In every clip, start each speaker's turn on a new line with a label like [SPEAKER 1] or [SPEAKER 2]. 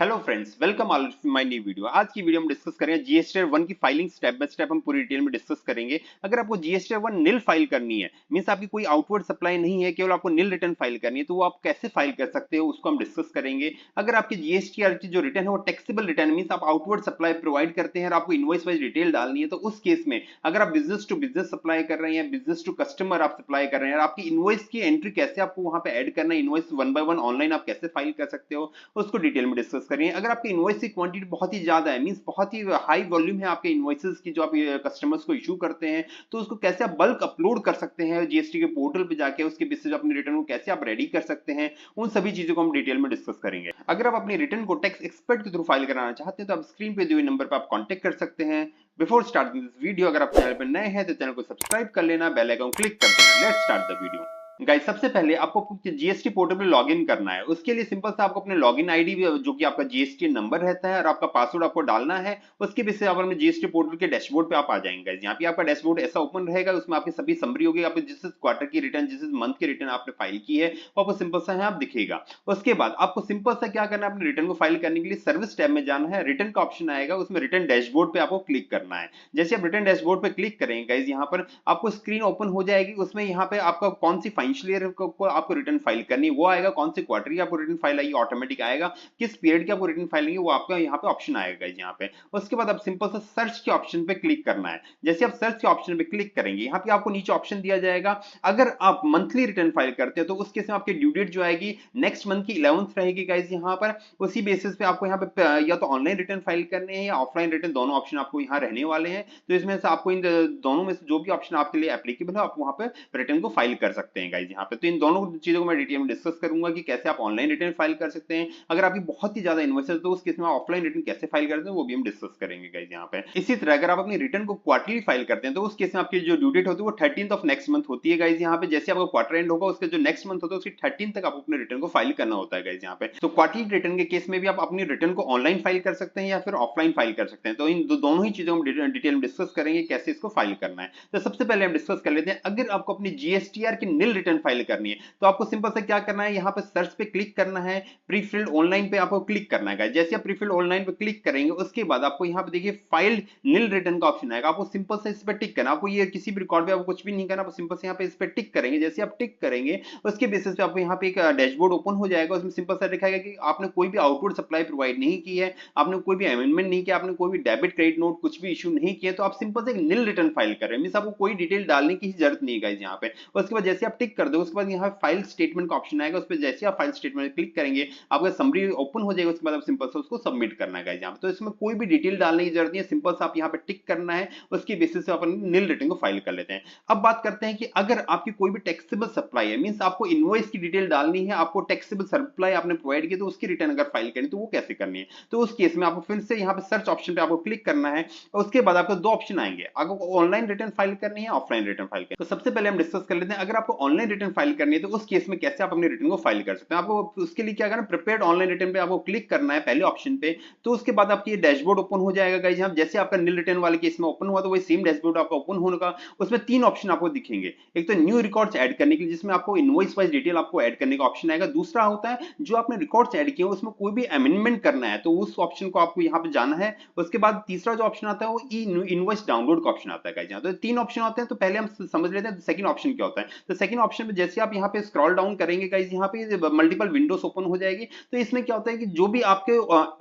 [SPEAKER 1] Hello friends, welcome all to my new video. आज की video में डिस्कस करेंगे जीएसटी 1 की फाइलिंग स्टेप बाय स्टेप हम पूरी डिटेल में डिस्कस करेंगे। अगर आपको जीएसटी 1 निल फाइल करनी है, मींस आपकी कोई आउटवर्ड सप्लाई नहीं है, केवल आपको निल रिटर्न फाइल करनी है, तो वो आप कैसे फाइल कर सकते हो उसको हम डिस्कस करेंगे। अगर आपकी जीएसटीआर की जो रिटर्न है वो टैक्सेबल रिटर्न मींस आप आउटवर्ड सप्लाई प्रोवाइड करते हैं और आपको इनवॉइस वाइज डिटेल डालनी है, तो उस केस में अगर आप बिजनेस टू बिजनेस सप्लाई कर रहे हैं, बिजनेस टू कस्टमर आप सप्लाई कर रहे हैं और आपकी इनवॉइस की एंट्री कैसे आपको वहां पे ऐड करना है, invoice one by one online आप कैसे फाइल कर सकते हो उसको डिटेल में डिस्कस करेंगे। अगर आपकी इनवॉइस की क्वांटिटी बहुत ही ज्यादा है, मींस बहुत ही हाई वॉल्यूम है आपके इनवॉइसेस की जो आप कस्टमर्स को इशू करते हैं, तो उसको कैसे आप बल्क अपलोड कर सकते हैं जीएसटी के पोर्टल पे जाके, उसके बेसिस अपने रिटर्न को कैसे आप रेडी कर सकते हैं, उन सभी चीजों को हम डिटेल में डिस्कस करेंगे। अगर आप अपनी रिटर्न को टैक्स एक्सपर्ट के थ्रू फाइल कराना चाहते हैं तो आप स्क्रीन पे दिए हुए नंबर पर आप कांटेक्ट कर सकते हैं। बिफोर स्टार्टिंग दिस वीडियो, अगर आप चैनल पर नए हैं तो चैनल को सब्सक्राइब कर लेना, बेल आइकन क्लिक कर देना। Let's start the video. Guys, सबसे पहले आपको जीएसटी पोर्टल पे लॉगिन करना है। उसके लिए सिंपल सा आपको अपने लॉगिन आईडी जो कि आपका जीएसटी नंबर रहता है और आपका पासवर्ड आपको डालना है। उसके बेसिस आप अपने जीएसटी पोर्टल के डैशबोर्ड पे आप आ जाएंगे। गाइस, यहाँ पे आपका डैशबोर्ड ऐसा ओपन रहेगा, उसमें आपकी सभी समरी होगी, आपके जिस क्वार्टर की रिटर्न, जिस मंथ की रिटर्न आपने फाइल की है वो आपको सिंपल सा यहाँ दिखेगा। उसके बाद आपको सिंपल सा क्या करना है, अपने रिटर्न को फाइल करने के लिए सर्विस टैब में जाना है। रिटर्न का ऑप्शन आएगा, उसमें रिटर्न डैशबोर्ड पे आपको क्लिक करना है। जैसे आप रिटर्न डैशबोर्ड पे क्लिक करेंगे गाइस, यहाँ पर आपको स्क्रीन ओपन हो जाएगी। उसमें यहाँ पे आपका कौन सी फाइनेंशियल ईयर को आपको रिटर्न फाइल करनी है वो आएगा, कौन से क्वार्टर की आपको रिटर्न फाइल आएगी ऑटोमेटिक आएगा, किस पीरियड की आपको रिटर्न फाइल आएगी वो आपका यहाँ पे ऑप्शन आएगा गाइस यहाँ पे। उसके बाद आप सिंपल सा सर्च के ऑप्शन पे क्लिक करना है। जैसे आप सर्च के ऑप्शन पे क्लिक करेंगे, यहाँ पे आपको नीचे ऑप्शन दिया जाएगा। अगर आप मंथली रिटर्न फाइल करते हैं तो उस केस में आपकी ड्यू डेट जो आएगी नेक्स्ट मंथ की 11th रहेगी गाइस यहाँ पर। उसी बेसिस पे आपको यहाँ पे या तो ऑनलाइन रिटर्न फाइल करने हैं या ऑफलाइन रिटर्न, दोनों ऑप्शन आपको यहाँ रहने वाले हैं। तो इसमें से आपको इन दोनों में से जो भी ऑप्शन आपके लिए एप्लीकेबल है आप वहां पे रिटर्न को फाइल कर सकते हैं गाइस यहाँ पे। तो इन दोनों चीजों को मैं डिटेल में डिस्कस करूंगा कि कैसे आप ऑनलाइन रिटर्न फाइल कर सकते हैं। अगर आपकी बहुत ही ज्यादा इन्वॉइस है तो उस केस में ऑफलाइन रिटर्न कैसे फाइल करते हैं वो भी हम डिस्कस करेंगे गाइस यहाँ पे। इसी तरह अगर आप अपनी रिटर्न को क्वार्टरली फाइल करते हैं तो उस केस में आपकी जो ड्यू डेट होती है वो 13th ऑफ नेक्स्ट मंथ होती है गाइस यहाँ पे। जैसे आपका क्वार्टर एंड होगा उसके जो नेक्स्ट मंथ होता है उसकी 13th तक आप अपने रिटर्न को फाइल करना होता है गाइस यहाँ पे। तो क्वार्टरली रिटर्न के केस में भी आप अपनी रिटर्न को ऑनलाइन फाइल कर सकते हैं या फिर ऑफलाइन फाइल कर सकते हैं। तो इन दोनों ही चीजों को डिटेल में डिस्कस करेंगे कैसे इसको फाइल करना है। तो सबसे पहले हम डिस्कस कर लेते हैं, अगर आपको अपनी जीएसटीआर की निल रिटर्न फाइल करनी है तो आपको सिंपल से क्या करना है, यहाँ पे सर्च पे क्लिक करना है, प्रीफिल्ड ऑनलाइन पे आपको क्लिक करना है। जैसे आप प्रीफिल्ड ऑनलाइन पे क्लिक करेंगे उसके बाद आपको यहाँ पे देखिए फाइल्ड निल रिटर्न का ऑप्शन आएगा। आपको सिंपल से इस पे टिक करना, आपको ये किसी भी रिकॉर्ड पे आपको कुछ भी नहीं करना, आप सिंपल से यहाँ पे इस पे टिक करेंगे। जैसे आप टिक करेंगे उसके बेसिस पे आपको यहाँ पे एक डैशबोर्ड ओपन हो जाएगा। उसमें सिंपल सा दिखाएगा कि आपने कोई भी आउटपुट सप्लाई प्रोवाइड नहीं की है, आपने कोई भी अमेंडमेंट नहीं किया, आपने कोई भी डेबिट क्रेडिट नोट कुछ भी इशू नहीं किया, तो आप सिंपल से एक निल रिटर्न फाइल कर रहे हैं। मींस आपको कोई डिटेल डालने की जरूरत नहीं है गाइस यहाँ पे। उसके बाद जैसे आप टिक कर दो उसके बाद यहाँ फाइल स्टेटमेंट का ऑप्शन आएगा। उस पर जैसे आप फाइल स्टेटमेंट क्लिक करेंगे आपका समरी ओपन हो जाएगा। उसके बाद आप सिंपल से उसको सबमिट करना है गाइस यहाँ पे। तो इसमें कोई भी डिटेल डालने की जरूरत नहीं है, सिंपल से आप यहाँ पे टिक करना है, उसके बेसिस से अपन निल रिटर्न को फाइल कर लेते हैं। अब बात करते हैं कि अगर आपकी कोई भी टैक्सेबल सप्लाई है, मींस आपको इनवॉइस की डिटेल डालनी है, आपको टैक्सेबल सप्लाई आपने प्रोवाइड की तो उसकी रिटर्न अगर फाइल करनी तो वो कैसे करनी है। तो उस केस में आपको फिर से यहाँ पे सर्च ऑप्शन पे आपको क्लिक करना है। उसके बाद आपको दो ऑप्शन आएंगे, आपको ऑनलाइन रिटर्न फाइल करनी है, ऑफलाइन रिटर्न फाइल करनी है। तो सबसे पहले हम डिस्कस कर लेते हैं, अगर आपको ऑनलाइन रिटर्न फाइल करनी है तो उस केस में कैसे आप अपने रिटर्न को फाइल कर सकते हैं। आपको उसके लिए क्या करना, प्रिपेयर्ड ऑनलाइन रिटर्न पे आपको क्लिक करना है पहले ऑप्शन पे। तो उसके बाद आपकी ये डैशबोर्ड ओपन हो जाएगा गाइस। जैसे आपका निल रिटर्न वाले केस में ओपन हुआ तो वही सेम डैशबोर्ड आपका ओपन होगा। उसमें तीन ऑप्शन आपको दिखेंगे, एक तो न्यू रिकॉर्ड्स ऐड करने के लिए जिसमें आपको इनवॉइस वाइज डिटेल आपको ऐड करने का ऑप्शन आएगा। दूसरा होता है जो आपने रिकॉर्ड्स ऐड किए उसमें कोई भी अमेंडमेंट करना है तो उस ऑप्शन को आपको यहाँ पे जाना है। उसके बाद तीसरा जो ऑप्शन आता है वो इनवॉइस डाउनलोड का ऑप्शन आता है गाइस यहाँ। तो तीन ऑप्शन होते हैं, तो पहले हम समझ लेते हैं सेकंड ऑप्शन क्या होता है। तो सेकंड ऑप्शन पे जैसे आप यहाँ पे स्क्रॉल डाउन करेंगे गाइस, यहाँ पे मल्टीपल विंडोज ओपन हो जाएगी। तो इसमें क्या होता है कि जो भी आपके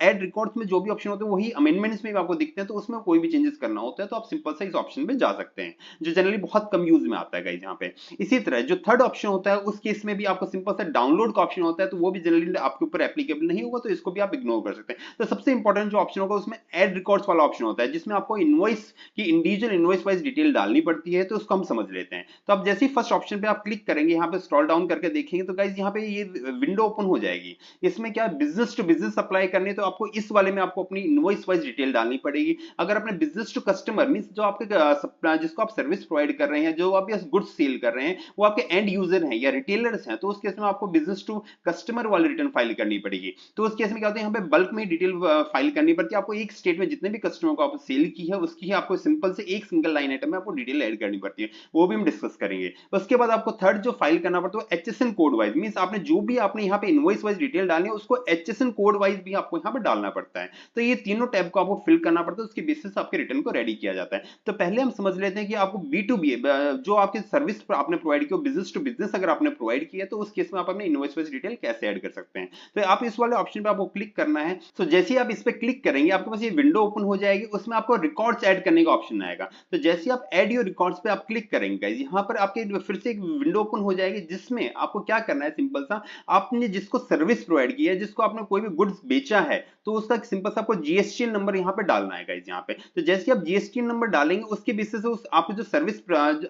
[SPEAKER 1] ऐड रिकॉर्ड्स में जो भी ऑप्शन होते हैं वही अमेंडमेंट्स में भी आपको दिखते हैं। तो उसमें कोई भी चेंजेस करना होता है तो आप सिंपल से इस ऑप्शन पे जा सकते हैं, जो जनरली बहुत कम यूज में आता है गाइस यहाँ पे। इसी तरह जो थर्ड ऑप्शन होता है उस केस में भी आपको सिंपल सा डाउनलोड का ऑप्शन होता है, तो वो भी जनरली आपके ऊपर एप्लीकेबल नहीं होगा, तो इसको भी आप इग्नोर कर सकते हैं। तो सबसे इंपॉर्टेंट जो ऑप्शन होगा उसमें ऐड रिकॉर्ड्स वाला ऑप्शन होता है, जिसमें आपको इनवॉइस की इंडिविजुअल इनवॉइस वाइज डिटेल डालनी पड़ती है। तो उसको हम समझ लेते हैं। तो अब जैसे ही फर्स्ट ऑप्शन पे आप क्लिक करेंगे, यहाँ पे स्क्रॉल डाउन करके देखेंगे तो गाइस यहाँ पे ये विंडो ओपन हो जाएगी। इसमें क्या बिजनेस टू बिजनेस सप्लाई करनी है तो आपको इस वाले में आपको अपनी इनवॉइस वाइज डिटेल डालनी पड़ेगी। अगर अपने बिजनेस टू कस्टमर मींस जो आपके जिसको आप सर्विस प्रोवाइड कर रहे हैं, जो आप गुड्स सेल कर रहे हैं वो आपके एंड यूजर हैं या रिटेलर्स हैं, तो उस केस में आपको बिजनेस टू कस्टमर वाली रिटर्न फाइल करनी पड़ेगी। तो उस केस में क्या होता है, यहाँ पे बल्क में डिटेल फाइल करनी पड़ती है। आपको एक स्टेट में जितने भी कस्टमर को आप सेल की है उसकी ही आपको सिंपल से एक सिंगल लाइन आइटम में आपको डिटेल ऐड करनी पड़ती है, वो भी हम डिस्कस करेंगे। उसके बाद आपको थर्ड थर्ड जो फाइल करना पड़ता है वो एचएसएन कोड वाइज, मींस आपने जो भी आपने यहाँ पे इनवॉइस वाइज डिटेल डालनी है उसको एचएसएन कोड वाइज भी आपको यहाँ पे डालना पड़ता है। तो ये तीनों टैब को आपको फिल करना पड़ता है, उसके बेसिस से आपके रिटर्न को रेडी किया जाता है। तो पहले हम समझ लेते हैं कि आपको B2B जो आपके सर्विस आपने प्रोवाइड किया, बिजनेस टू बिजनेस अगर आपने प्रोवाइड किया तो उस केस में आप अपने इनवॉइस वाइज डिटेल कैसे ऐड कर सकते हैं। तो आप इस वाले ऑप्शन पे आपको क्लिक करना है। तो जैसे ही आप इस पे क्लिक करेंगे आपके पास ये विंडो ओपन हो जाएगी, उसमें आपको रिकॉर्ड्स ऐड करने का ऑप्शन आएगा। तो जैसे आप ऐड योर रिकॉर्ड्स पे आप क्लिक करेंगे गाइस, यहाँ पर आपके फिर से एक विंडो ओपन हो जाएगी जिसमें आपको क्या करना है, सिंपल सा आपने जिसको सर्विस प्रोवाइड की है, जिसको आपने कोई भी गुड्स बेचा है, तो उसका सिंपल सा आपको जीएसटी नंबर यहाँ पे डालना है गाइस। यहाँ पे तो जैसे आप जीएसटी नंबर डालेंगे उसके बेसिस से उस आपने जो सर्विस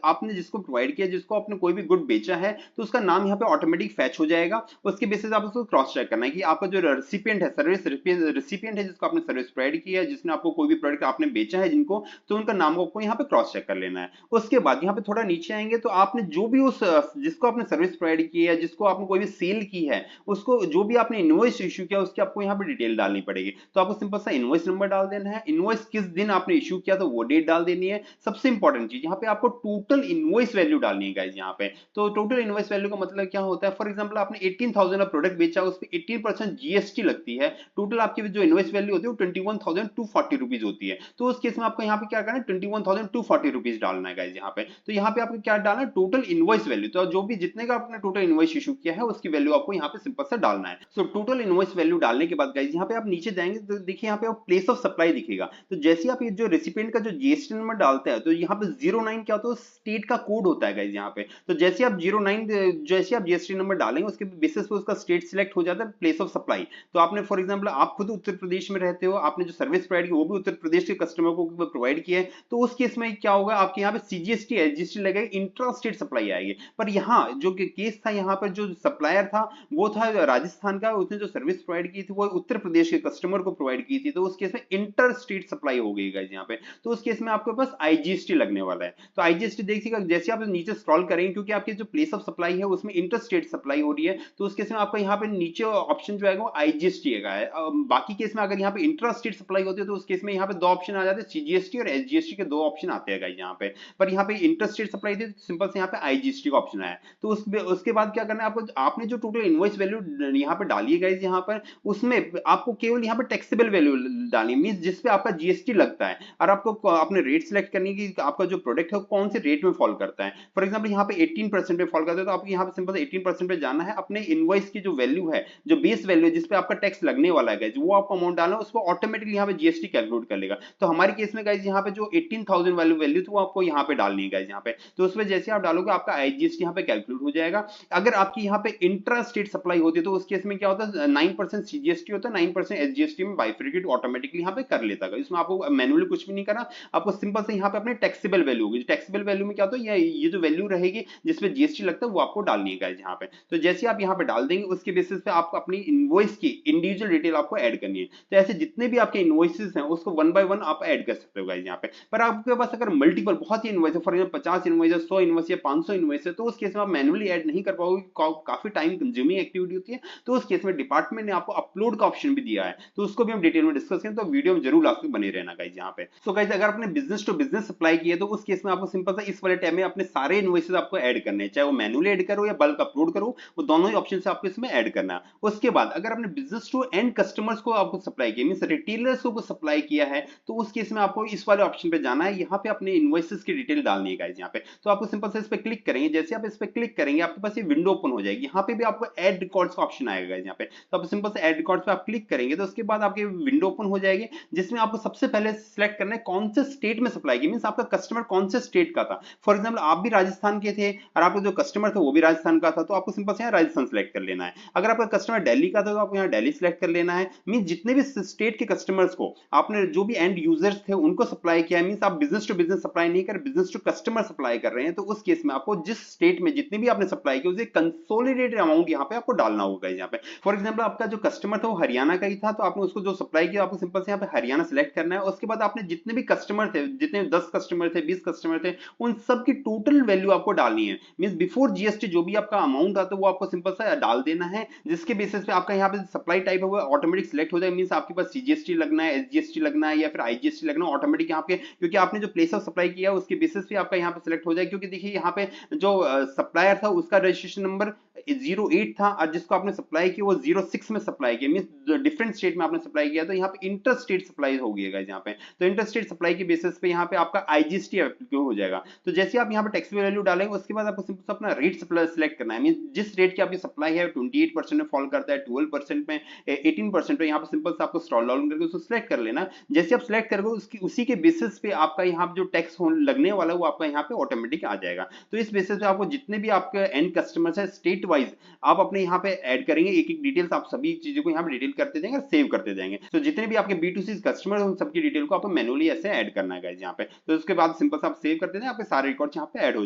[SPEAKER 1] आपने जिसको प्रोवाइड किया, जिसको आपने कोई भी गुड बेचा है, तो उसका नाम यहाँ पे ऑटोमेटिक फैच हो जाएगा। उसके बेसिस आप उसको क्रॉस चेक करना है कि आपका जो रेसिपिएंट है, सर्विस रेसिपिएंट है, जिसको आपने सर्विस प्रोवाइड किया है, जिसने आपको कोई भी प्रोडक्ट आपने बेचा है जिनको, तो उनका नाम आपको यहाँ पे क्रॉस चेक कर लेना है। उसके बाद यहाँ पे थोड़ा नीचे आएंगे तो आपने जो भी उस जिसको आपने सर्विस प्रोवाइड की है, जिसको आपने कोई भी सेल की है, उसको जो भी आपने इनवॉइस इशू किया उसकी आपको यहाँ पे डिटेल डालनी पड़ेगी। तो आपको सिंपल सा इनवॉइस नंबर डाल देना है, इनवॉइस किस दिन आपने इशू किया तो वो डेट डाल देनी है। सबसे इंपॉर्टेंट चीज यहाँ पे आपको टोटल इनवॉइस वैल्यू डालनी है गाइस। यहाँ पे तो टोटल इनवॉइस वैल्यू का मतलब क्या होता है, फॉर एग्जांपल आपने 18,000 का प्रोडक्ट बेचा, उस पे 18% जीएसटी लगती है, टोटल आपकी जो इनवॉइस वैल्यू होती है वो 21,240 रुपीज होती है। तो उस केस में आपको यहाँ पे क्या करना है, 21,240 रुपीज डालना है गाइस। यहाँ पे तो यहाँ पे आपको क्या डालना है, टोटल इनवॉइस वैल्यू, तो जो भी जितने का आपने टोटल इनवॉइस इशू किया है उसकी वैल्यू आपको यहाँ पे सिंपल सा डालना है। सो टोटल इनवॉइस वैल्यू डालने के बाद गाइस यहाँ पे आप नीचे जाएंगे तो देखिए यहाँ पे आप प्लेस ऑफ सप्लाई दिखेगा। तो जैसे आप ये जो रेसिपिएंट का जो जीएसटी नंबर डालते हैं तो यहाँ पे 09 क्या होता है, स्टेट का कोड होता है गाइस। यहाँ पे तो जैसे आप 09 जैसे आप जीएसटी नंबर डालेंगे उसके बेसिस पे उसका स्टेट सिलेक्ट हो जाता है, प्लेस ऑफ सप्लाई। तो आपने फॉर एग्जांपल आप खुद उत्तर प्रदेश में रहते हो, आपने जो सर्विस प्रोवाइड की वो भी उत्तर प्रदेश के कस्टमर को प्रोवाइड किया है, तो उस केस में क्या होगा, आपके यहाँ पे सीजीएसटी एसजीएसटी लगेगा, इंट्रा स्टेट सप्लाई आएगी। पर यहाँ जो केस था, यहाँ पर जो सप्लायर था वो था राजस्थान का, उसने जो सर्विस प्रोवाइड की थी वो उत्तर प्रदेश के कस्टमर को प्रोवाइड की थी, तो उस केस में इंटर स्टेट सप्लाई हो गई गाइस यहाँ पे। तो उस केस में आपके पास आईजीएसटी लगने वाला है। तो आईजीएसटी देखिएगा जैसे आप नीचे स्क्रॉल करेंगे, क्योंकि आपके जो प्लेस ऑफ सप्लाई है उसमें इंटर स्टेट सप्लाई हो रही है, तो उस केस में आपका यहाँ पे नीचे ऑप्शन जो है वो आईजीएसटी का है। बाकी केस में अगर यहाँ पे इंट्रा स्टेट सप्लाई होती है तो उस केस में यहाँ पे दो ऑप्शन आ जाते हैं, सीजीएसटी और एसजीएसटी के दो ऑप्शन आते हैं गाइस यहाँ पे। पर यहाँ पे इंटर स्टेट सप्लाई थी तो सिंपल से यहाँ पे आईजीएसटी का ऑप्शन आया। तो उसके बाद क्या करना है आपको, आपने जो टोटल इनवॉइस वैल्यू यहाँ पे डाली है गाइस यहाँ पर, उसमें आपको केवल यहाँ पे टैक्सेबल वैल्यू डालनी, मींस जिस पे आपका जीएसटी लगता है, और आपको अपने रेट सिलेक्ट करनी कि आपका जो प्रोडक्ट है वो कौन से रेट में फॉल करता है। फॉर एग्जांपल यहाँ पे 18% पे फॉल करता है तो आपको यहाँ पे सिंपल 18% पे जाना है, अपने इनवॉइस की जो वैल्यू है, जो बेस वैल्यू है जिस पे आपका टैक्स लगने वाला है गाइस, वो आपको अमाउंट डालना है, उसको ऑटोमेटिकली यहाँ पे जीएसटी कैलकुलेट कर लेगा। तो हमारे केस में गाइस यहाँ पे जो 18,000 वाली वैल्यू थी वो आपको यहाँ पे डालनी है गाइस यहाँ पे। तो उसमें जैसे आप डालोगे आपका आईजीएसटी यहाँ पे कैलकुलेट हो जाएगा। अगर आपकी यहाँ पे इंट्रा स्टेट सप्लाई होती है तो उस केस में क्या होता है, 9% सीजीएसटी होता है, 9% एसजीएसटी में बाइफरकेट ऑटोमेटिकली यहाँ पे कर लेता है। इसमें आपको मैनुअली कुछ भी नहीं करना, आपको सिंपल से यहाँ पे अपने टैक्सेबल वैल्यू होगी, टैक्सेबल वैल्यू में क्या होता है, ये जो वैल्यू रहेगी जिसमें जीएसटी लगता है वो आपको डालनी है गाइस यहाँ पे। तो जैसे आप यहाँ पे डाल देंगे उसके बेसिस पे आपको अपनी इनवॉइस की इंडिविजुअल डिटेल आपको ऐड करनी है। तो ऐसे जितने भी आपके इनवॉइसेस हैं उसको वन बाय वन आप ऐड कर सकते हो गाइस यहाँ पे। पर आपके पास अगर मल्टीपल बहुत ही इनवॉइस है, फॉर एग्जांपल 50 इनवॉइस है, 100 इनवॉइस या 500 इनवॉइस है, तो उस केस में आप मैनुअली ऐड नहीं कर पाओगे, काफी टाइम कंज्यूमिंग एक्टिविटी होती है। तो उस केस में डिपार्टमेंट ने आपको अपलोड का ऑप्शन भी दिया है, तो उसको भी हम डिटेल में डिस्कस करें, तो वीडियो में जरूर लास्ट तक बने रहना गाइस यहाँ पे। सो गाइस अगर आपने बिजनेस टू बिजनेस सप्लाई किया तो उस केस में आपको सिंपल सा इस वाले टैब में अपने सारे इनवॉइसेस आपको ऐड करने हैं, चाहे वो मैनुअली ऐड करो या बल्क अपलोड करो, वो दोनों ही ऑप्शन से आपको इसमें ऐड करना है। उसके बाद अगर आपने बिजनेस टू एंड कस्टमर्स को आपको सप्लाई किया, मींस रिटेलर्स को सप्लाई किया है, तो उस केस में आपको इस वाले ऑप्शन पे जाना है, यहाँ पे अपने इनवॉइसेस की डिटेल डालनी है गाइस यहाँ पे। तो आपको सिंपल से इस पे क्लिक करेंगे, जैसे आप इस पे क्लिक करेंगे आपके पास ये विंडो ओपन हो जाएगी, यहाँ पे भी आपको ऐड रिकॉर्ड्स का ऑप्शन आएगा गाइस यहाँ पे। तो आप सिंपल से ऐड रिकॉर्ड्स पे आप क्लिक करेंगे तो उसके बाद आपकी विंडो ओपन हो जाएगी, जिसमें आपको सबसे पहले सिलेक्ट करना है कौन से स्टेट में सप्लाई की, मींस आपका कस्टमर कौन से स्टेट का था। फॉर एग्जांपल आप भी राजस्थान के थे और आपका जो कस्टमर था वो भी राजस्थान का था, तो आपको सिंपल से यहाँ राजस्थान सिलेक्ट कर लेना है। अगर आपका कस्टमर दिल्ली का था तो आपको यहाँ दिल्ली सिलेक्ट कर लेना है। मींस जितने भी स्टेट के कस्टमर्स को आपने जो भी एंड यूजर्स थे उनको सप्लाई किया है, मींस आप बिजनेस टू बिजनेस सप्लाई नहीं कर, बिजनेस टू कस्टमर सप्लाई कर रहे हैं, तो उस केस में आपको जिस स्टेट में जितने भी आपने सप्लाई किया उसे कंसोलिडेटेड अमाउंट यहाँ पे आपको डालना होगा यहाँ पे। फॉर एग्जांपल आपका जो कस्टमर था वो हरियाणा का ही था, तो आपने उसको जो सप्लाई किया आपको सिंपल से यहाँ पे हरियाणा सिलेक्ट करना है। उसके बाद आपने जितने भी कस्टमर थे, जितने 10 कस्टमर थे, 20 कस्टमर थे, उन सब की टोटल वैल्यू आपको डालनी है, मींस बिफोर जीएसटी जो भी आपका अमाउंट आता है वो आपको सिंपल सा डाल देना है, जिसके बेसिस पे आपका यहाँ पे सप्लाई टाइप है वो ऑटोमेटिक सिलेक्ट हो जाएगा। मींस आपके पास सीजीएसटी लगना है, एसजीएसटी लगना है या फिर आईजीएसटी लगना है ऑटोमेटिक यहाँ पे, क्योंकि आपने जो प्लेस ऑफ सप्लाई किया उसके बेसिस पे आपका यहाँ पे सिलेक्ट हो जाएगा। क्योंकि देखिए यहाँ पे जो सप्लायर था उसका रजिस्ट्रेशन नंबर 08 था और जिसको आपने सप्लाई किया वो 06 में सप्लाई किया, मींस डिफरेंट स्टेट में आपने सप्लाई किया, तो यहाँ पे इंटर स्टेट सप्लाई हो गई गाइस यहाँ पे। तो इंटर स्टेट सप्लाई के बेसिस पे यहाँ पे आपका आईजीएसटी एप्लीकेबल हो जाएगा। तो जैसे आप यहाँ पे टैक्सेबल वैल्यू डालेंगे उसके बाद आपको सिंपल अपना रेट सिलेक्ट करना है, मींस जिस रेट की आपकी सप्लाई है 28% में फॉल करता है, 12% में, 18% पे, यहाँ पे सिंपल से आपको स्क्रॉल डाउन करके उसको सिलेक्ट कर लेना। जैसे आप सिलेक्ट करोगे उसकी उसी के बेसिस पे आपका यहाँ पे जो टैक्स लगने वाला है वो आपका यहाँ पे ऑटोमेटिक आ जाएगा। तो इस बेसिस पे आपको जितने भी आपके एंड कस्टमर्स है स्टेट वाइज आप अपने यहाँ पे ऐड करेंगे, एक एक डिटेल्स आप सभी चीजों को यहाँ पे डिटेल करते जाएंगे, सेव करते जाएंगे। तो जितने भी आपके B2C कस्टमर है उन सबकी डिटेल को आपको मैनुअली ऐसे ऐड करना है गाइस यहाँ पे। तो उसके बाद सिंपल से आप सेव करते जाएंगे, आपके सारे रिकॉर्ड यहाँ पे ऐड हो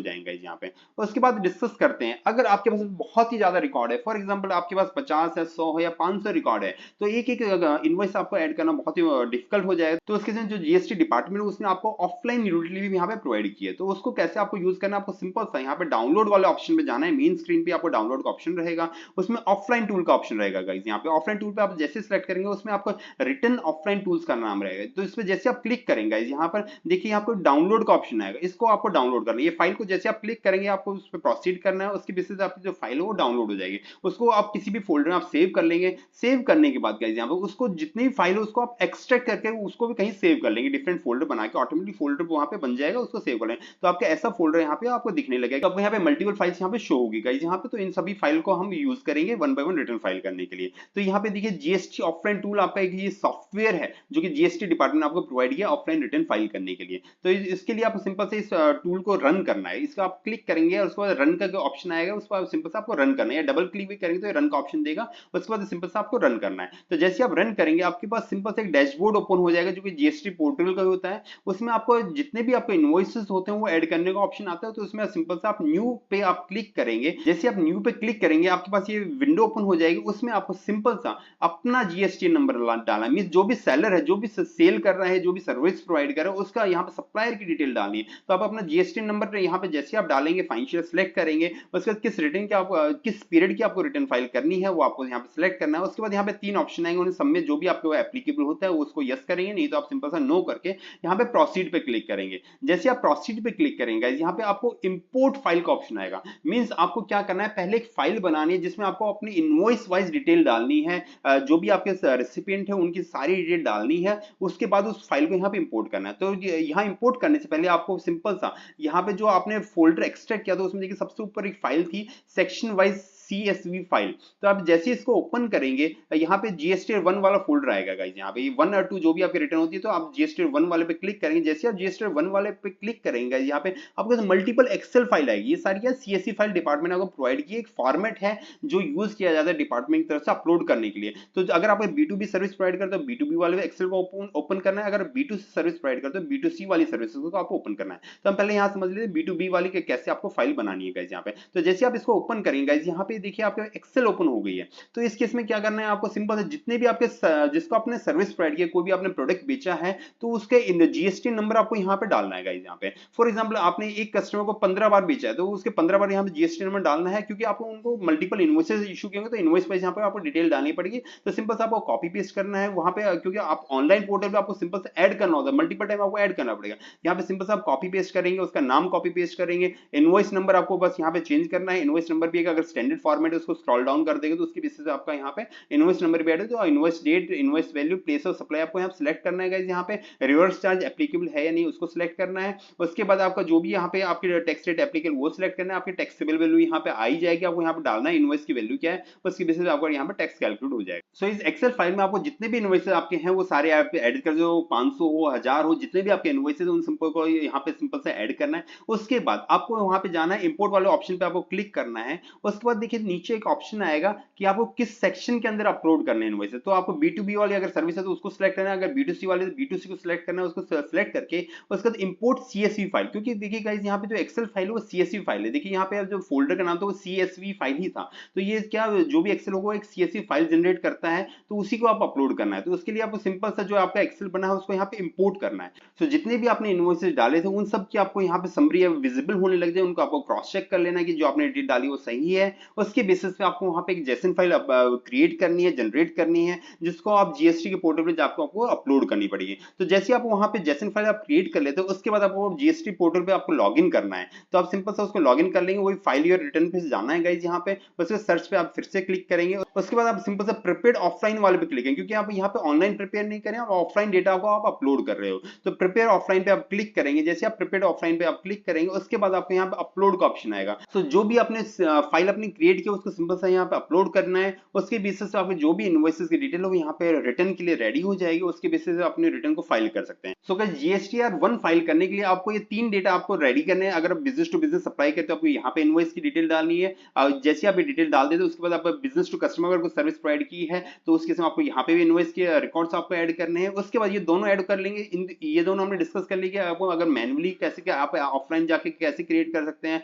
[SPEAKER 1] जाएंगे गाइस यहाँ पे। उसके बाद डिस्कस करते हैं, अगर आपके पास बहुत ही ज्यादा रिकॉर्ड है, फॉर एग्जांपल आपके पास 50 है, 100 है या 500 रिकॉर्ड है, तो एक एक इनवॉइस आपको ऐड करना बहुत ही डिफिकल्ट हो जाएगा। तो उसके जो जीएसटी डिपार्टमेंट है उसने आपको ऑफलाइन यूटिलिटी भी यहाँ पे प्रोवाइड की है। तो उसको कैसे आपको यूज करना है, आपको सिंपल सा यहाँ पे डाउनलोड वाले ऑप्शन पे जाना है। मेन स्क्रीन पे आपको डाउनलोड का ऑप्शन रहेगा, उसमें ऑफलाइन टूल का ऑप्शन रहेगा गाइस। यहाँ पे ऑफलाइन टूल पे आप जैसे सिलेक्ट करेंगे उसमें आपको रिटन ऑफलाइन टूल्स का नाम रहेगा। तो इस पे जैसे आप क्लिक करेंगे गाइस यहाँ पर देखिए यहाँ पर डाउनलोड का ऑप्शन आएगा, इसको आपको डाउनलोड करना है। ये फाइल को जैसे आप क्लिक करेंगे आपको उस पर प्रोसीड करना है, उसके बेसिस आपकी जो फाइल है वो डाउनलोड हो जाएगी। उसको आप किसी भी फोल्डर में आप सेव कर लेंगे। सेव करने के बाद गाइस यहाँ पर उसको जितनी भी फाइल है उसको आप एक्सट्रैक्ट करके उसको भी कहीं सेव कर लेंगे, डिफरेंट फोल्डर बना के ऑटोमेटिक फोल्डर वहां पे बन जाएगा, उसको सेव कर लेंगे। तो आपका ऐसा फोल्डर यहाँ पे आपको दिखने लगेगा। आपको यहाँ पे मल्टीपल फाइल्स यहाँ पे शो होगी गाइस यहाँ पे। तो इन सभी फाइल को हम यूज करेंगे one by one return file करने के लिए। तो यहाँ पे देखिए जीएसटी ऑफलाइन टूल आपका एक ये सॉफ्टवेयर है जो कि जीएसटी डिपार्टमेंट आपको प्रोवाइड किया ऑफलाइन रिटर्न फाइल करने के लिए। तो इसके लिए आप सिंपल से इस टूल को रन करना है। इसको आप क्लिक करेंगे और उसके बाद रन का ऑप्शन आएगा, उसको आप सिंपल से आपको रन करना है, या डबल क्लिक भी करेंगे तो रन का ऑप्शन देगा। उसके बाद सिंपल से आपको रन करना है। तो जैसे आप रन करेंगे आपके पास सिंपल से एक डैशबोर्ड ओपन हो जाएगा जो कि जीएसटी पोर्टल का होता है। उसमें आपको जितने भी आपके इनवॉइसेस होते हैं वो ऐड करने का ऑप्शन आता है। तो उसमें सिंपल से आप न्यू पे आप क्लिक करेंगे। जैसे आप न्यू पे क्लिक करेंगे आपके पास ये विंडो ओपन हो जाएगी। उसमें आपको सिंपल सा अपना जीएसटी नंबर डालना, मींस जो भी सेलर है, जो भी सेल कर रहा है, जो भी सर्विस प्रोवाइड कर रहा है उसका यहाँ पे सप्लायर की डिटेल डालनी है। तो आप अपना जीएसटी नंबर यहाँ पे जैसे आप डालेंगे फाइनेंशियल सेलेक्ट करेंगे, उसके बाद किस रिटर्न की आप किस पीरियड की आपको रिटर्न फाइल करनी है वो आपको यहाँ पे सिलेक्ट करना है। उसके बाद यहाँ पे 3 ऑप्शन आएंगे, उन्हें सब में जो भी आपको एप्लीकेबल होता है उसको यस करेंगे, नहीं तो आप सिंपल सा नो करके यहाँ पे प्रोसीड पे क्लिक करेंगे। जैसे आप प्रोसीड पे क्लिक करेंगे यहाँ पे आपको इंपोर्ट फाइल का ऑप्शन आएगा। मींस आपको क्या करना है, पहले एक फाइल बनानी है जिसमें आपको अपनी इनवॉइस वाइज डिटेल डालनी है, जो भी आपके रेसिपिएंट है उनकी सारी डिटेल डालनी है। उसके बाद उस फाइल को यहाँ पे इंपोर्ट करना है। तो यहाँ इंपोर्ट करने से पहले आपको सिंपल सा यहाँ पे जो आपने फोल्डर एक्सट्रैक्ट किया था उसमें देखिए सबसे ऊपर एक फाइल थी सेक्शन वाइज CSV फाइल। तो आप जैसे इसको ओपन करेंगे यहाँ पे GST 1 वाला फोल्डर आएगा गाइस। यहाँ पे 1 और 2 जो भी आपकी रिटर्न होती है तो आप GST 1 वाले पे क्लिक करेंगे। जैसे आप GST 1 वाले पे क्लिक करेंगे यहाँ पे आपको मल्टीपल एक्सेल फाइल आएगी। ये सारी क्या CSV फाइल डिपार्टमेंट आपको प्रोवाइड की एक फॉर्मेट है जो यूज किया जाता है डिपार्टमेंट की तरफ से अपलोड करने के लिए। तो अगर आप B2B सर्विस प्रोवाइड करते हो B2B वाले एक्सेल को ओपन करना है, अगर B2C सर्विस प्रोवाइड करते हो B2C वाली सर्विसेज को आपको ओपन करना है। तो हम पहले यहाँ समझ लेते हैं B2B वाली के कैसे आपको फाइल बनानी है गाइस यहाँ पे। तो जैसे आप इसको ओपन करेंगे गाइस यहाँ पे देखिए आपके एक्सेल ओपन हो गई है। तो इस केस में क्या करना है आपको, सिंपल है जितने भी आपके जिसको आपने सर्विस प्रोवाइड किया, कोई भी आपने प्रोडक्ट बेचा है तो उसके जीएसटी नंबर आपको यहाँ पे डालना है गाइस। यहाँ पे फॉर एग्जांपल आपने एक कस्टमर को 15 बार बेचा है तो उसके 15 बार यहाँ पे जीएसटी नंबर डालना है, क्योंकि आपको उनको मल्टीपल इनवॉइसेस इशू किए होंगे तो इनवॉइस वाइज यहाँ पे आपको डिटेल डालनी पड़ेगी। तो सिंपल से आपको कॉपी पेस्ट करना है वहां पे, क्योंकि आप ऑनलाइन पोर्टल पे आपको सिंपल से ऐड करना होता है, मल्टीपल टाइम आपको ऐड करना पड़ेगा। यहाँ पे सिंपल से आप कॉपी पेस्ट करेंगे, उसका नाम कॉपी पेस्ट करेंगे, इनवॉइस नंबर आपको बस यहाँ पे चेंज करना है। इनवॉइस नंबर भी अगर स्टैंडर्ड फॉर्मेट है उसको स्क्रॉल डाउन कर देंगे तो उसकी बेसिस पे आपका यहाँ पे इनवॉइस नंबर भी ऐड है। तो invoice date, invoice value, place of supply आपको यहाँ सिलेक्ट करना है गाइस। यहाँ पे रिवर्स चार्ज एप्लीकेबल है या नहीं उसको सिलेक्ट करना है। उसके बाद आपका जो भी यहाँ पे आपकी टैक्स रेट एप्लीकेबल वो सिलेक्ट करना है। आपकी टैक्सेबल वैल्यू यहाँ पे आई जाएगी, आपको यहाँ पे डालना है इनवॉइस की वैल्यू क्या है, उसकी बेसिस पे आपको यहाँ पे टैक्स कैलकुलेट हो जाएगा। सो इस एक्सेल फाइल में आपको जितने भी इनवॉइसेस आपके हैं वो सारे आप ऐड कर दो, 500 हो 1000 हो, जितने भी आपके इनवॉइसेस उन सबको को यहाँ पे सिंपल से ऐड करना है। उसके बाद आपको वहां पे जाना है, इंपोर्ट वाले ऑप्शन पे आपको क्लिक करना है। उसके बाद देखिए नीचे एक ऑप्शन आएगा कि आपको किस सेक्शन के अंदर अपलोड करने हैं इनवॉइसेस। तो आपको B2B वाली अगर सर्विस है तो उसको सिलेक्ट करना है, अगर B2C वाले तो B2C को सिलेक्ट करना है, उसको सिलेक्ट करके उसके बाद इंपोर्ट CSV फाइल, क्योंकि देखिए गाइस यहाँ पे जो एक्सेल फाइल है वो CSV फाइल है। देखिए यहाँ पे जो फोल्डर का नाम था वो CSV CSV फाइल ही था। तो ये क्या जो भी एक्सेल होगा एक CSV फाइल जनरेट करता है, तो उसी को आप अपलोड करना है। तो उसके लिए आपको सिंपल सा जो आपका एक्सेल बना है उसको यहाँ पे इंपोर्ट करना है। तो जितने भी आपने इनवॉइसेस डाले थे उन सब की आपको यहाँ पे समरी विजिबल होने लग जाए, उनको आपको क्रॉस चेक कर लेना है कि जो आपने डिटेल डाली वो सही है। उसके बेसिस पे आपको वहाँ पे एक जेसन फाइल क्रिएट करनी है, जनरेट करनी है, जिसको आप जीएसटी के पोर्टल पे जाकर आपको अपलोड करनी पड़ेगी। तो जैसे आप वहाँ पे जेसन फाइल आप क्रिएट कर लेते हो, उसके बाद आपको जीएसटी पोर्टल पे आपको लॉग इन करना है। तो आप सिंपल सा उसको लॉग इन कर लेंगे, वही फाइल योर रिटर्न पे जाना है गाइज यहाँ पे, उसके सर्च पे आप फिर से क्लिक करेंगे। उसके बाद आप सिंपल सा प्रिपेयर्ड ऑफलाइन वाले पे क्लिक करेंगे, क्योंकि आप यहाँ पे ऑनलाइन प्रिपेयर नहीं करें, आप ऑफलाइन डेटा को आप अपलोड कर रहे हो। तो प्रिपेयर ऑफलाइन पे आप क्लिक करेंगे। जैसे आप प्रिपेयर्ड ऑफलाइन पे आप क्लिक करेंगे, उसके बाद आपको यहाँ पे अपलोड का ऑप्शन आएगा। तो जो भी आपने फाइल अपनी क्रिएट की उसको सिंपल सा यहाँ पे अपलोड करना है। उसके बेसिस पे आपके जो भी इनवॉइसेस की डिटेल हो यहाँ पे रिटर्न के लिए रेडी हो जाएगी। उसके बेसिस पे अपने रिटर्न को फाइल कर सकते हैं। सो गाइस जीएसटीआर 1 फाइल करने के लिए आपको ये 3 डेटा आपको रेडी करने हैं। अगर आप बिजनेस टू बिजनेस सप्लाई करते हो आपको यहाँ पे इनवॉइस की डिटेल डालनी है। जैसे आप ये डिटेल डाल देते हो उसके बाद आप बिजनेस टू कस्टमर अगर कोई सर्विस प्रोवाइड की है तो उसके समय आपको यहाँ पे भी इनवॉइस के रिकॉर्ड्स आपको ऐड करने हैं। उसके बाद ये दोनों ऐड कर लेंगे। ये दोनों हमने डिस्कस कर लिया कि आपको अगर मैनुअली कैसे क्या आप ऑफलाइन जाके कैसे क्रिएट कर सकते हैं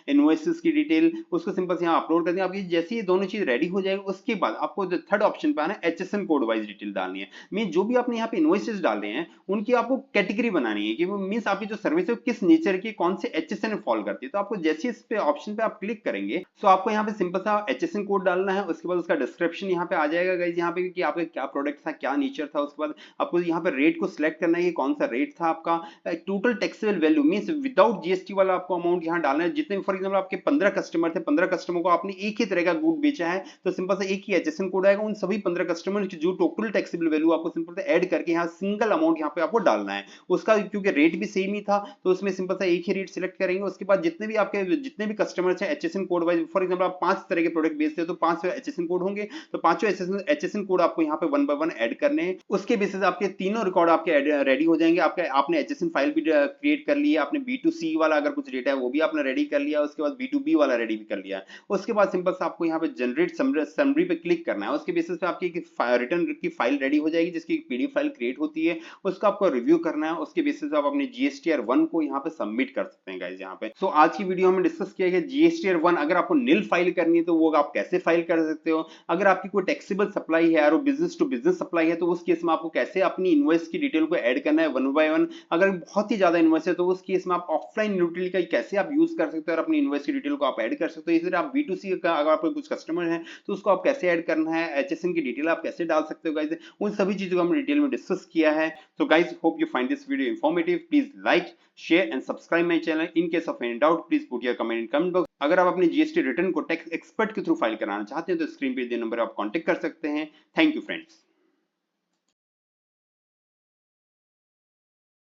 [SPEAKER 1] इनवॉइसेस की डिटेल, उसको सिंपल से यहाँ अपलोड कर देंगे। आपकी जैसे ये दोनों चीज रेडी हो जाएगी उसके बाद आपको थर्ड ऑप्शन पे आना है, एचएसएन कोड वाइज डिटेल डालनी है। मीन जो भी आपने यहाँ पे इनवॉइसेस डाले हैं उनकी आपको कैटेगरी बनानी है कि वो मींस आपकी जो सर्विस है किस नेचर की कौन से एचएसएन में फॉल करती है। तो आपको जैसे इस पे ऑप्शन पे आप क्लिक करेंगे तो आपको यहाँ पे सिंपल सा एचएसएन कोड डालना है। उसके बाद उसका डिस्क्रिप्शन यहाँ पे आ जाएगा गाइस, यहाँ पे कि आपका क्या प्रोडक्ट था, क्या नेचर था। उसके बाद आपको यहाँ पे रेट को सिलेक्ट करना है कि कौन सा रेट था आपका। Total taxable value means without GST वाला आपको अमाउंट यहाँ डालना है। जितने फॉर एग्जांपल आपके 15 कस्टमर थे, 15 कस्टमर को आपने एक ही तरह का गुड बेचा है तो सिंपल सा एक ही एचएसएन कोड आएगा। उन सभी 15 कस्टमर की जो टोटल टैक्सेबल वैल्यू आपको सिंपल से ऐड करके यहाँ सिंगल अमाउंट यहाँ पे आपको डालना है। उसका क्योंकि रेट भी सेम ही था तो उसमें सिंपल सा एक ही रेट सिलेक्ट करेंगे। उसके बाद जितने भी कस्टमर्स हैं HSN code wise, for example आप 5 तरह के प्रोडक्ट बेचते हो तो 5 एचएसएन कोड होंगे, तो पांचों एचएसएन कोड आपको यहाँ पे 1 बाय 1 ऐड करने हैं। उसके बेसिस आपके तीनों रिकॉर्ड आपके रेडी हो जाएंगे। आपने एचएसएन फाइल भी क्रिएट कर ली है, आपने B2C वाला अगर कुछ डेटा है वो भी आपने रेडी कर लिया, उसके बाद B2B वाला रेडी भी कर लिया। उसके बाद सिंपल से आपको यहाँ पे जनरेट समरी पे क्लिक करना है। उसके बेसिस पे आपकी रिटर्न की फाइल रेडी हो जाएगी जिसकी पीडीएफ फाइल क्रिएट होती है, उसका आपको रिव्यू करना है। उसके बेसिस पे आप अपने जीएसटीआर 1 को यहाँ पे सबमिट कर सकते हैं गाइस यहाँ पे। सो आज की वीडियो में डिस्कस किया गया जीएसटीआर 1 अगर आपको निल फाइल करनी है तो वो आप कैसे फाइल कर सकते हो। अगर आपकी कोई टैक्सेबल सप्लाई है और बिजनेस टू बिजनेस सप्लाई है तो उस केस में आपको कैसे अपनी इनवॉइस की डिटेल को ऐड करना है 1 बाय 1। अगर बहुत ही ज्यादा इनवॉइस है तो उस केस में आप ऑफलाइन यूटिलिटी का कैसे आप यूज कर सकते हो और अपनी इनवॉइस की डिटेल को आप ऐड कर सकते हो। इसी तरह आप B2C का अगर आपके कुछ कस्टमर है तो उसको आप कैसे ऐड करना है, एचएसएन की डिटेल आप कैसे डाल सकते हो गाइस, उन सभी चीजों को हमने डिटेल में डिस्कस किया है। तो guys hope you find this video informative. Please like, share and subscribe my channel. In case of any doubt please put your comment in comment box. अगर आप अपने जीएसटी रिटर्न को टैक्स एक्सपर्ट के through file कराना चाहते हैं तो screen पे दिए नंबर आप कांटेक्ट कर सकते हैं। Thank you friends.